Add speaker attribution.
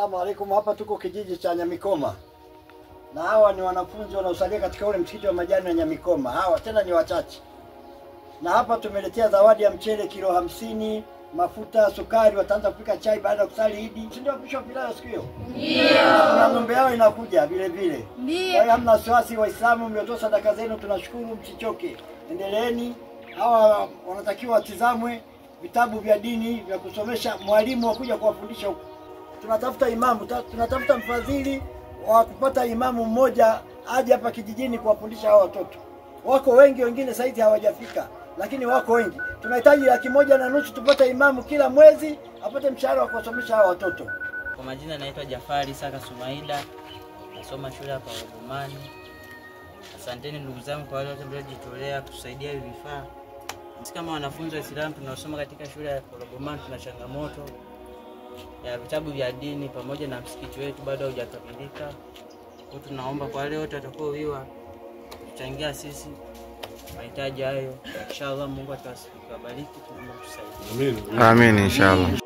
Speaker 1: Asalamu alaykum. Hapa tuko kijiji cha Nyamikoma. Na hawa ni wanafunzi wanaosalia katika ule msikiti wa Majani wa Nyamikoma. Hawa tena ni wachache. Na hapa tumeletea zawadi ya mchele kilo 50, mafuta, sukari, wataanza kupika chai baada ya kusali Idi. Si ndio Bishop Bilal siku hiyo? Ndio. Na ng'ombe yao inakuja vile vile. Ndio. Kwa hiyo hamna wasiwasi, Waislamu mliotoa sadaka zenu tunashukuru, msichoke. Endeleeni. Hawa wanatakiwa watizamwe vitabu vya dini vya kusomesha, mwalimu wa kuja kuwafundisha huko. Tunatafuta imamu, tunatafuta mfadhili wa kupata imamu mmoja aje hapa kijijini kuwafundisha hao watoto. Wako wengi, wengine saizi hawajafika, lakini wako wengi. Tunahitaji 1,500,000 tupate imamu kila mwezi apate mshahara wa kuwasomesha hao watoto.
Speaker 2: Kwa majina naitwa Jafari Saka Sumaida. Nasoma shule hapa Korogomani. Asanteni ndugu zangu kwa wale wote mliojitolea kusaidia hivi vifaa. Sisi kama wanafunzi wa Islam tunaosoma katika shule ya Korogomani tuna changamoto ya vitabu vya dini pamoja na msikiti wetu bado haujakamilika. Kwa tunaomba kwa wale wote watakaowiwa kuchangia sisi mahitaji hayo. Inshallah Mungu atawabariki, tunaomba tusaidie.
Speaker 3: Amin inshallah.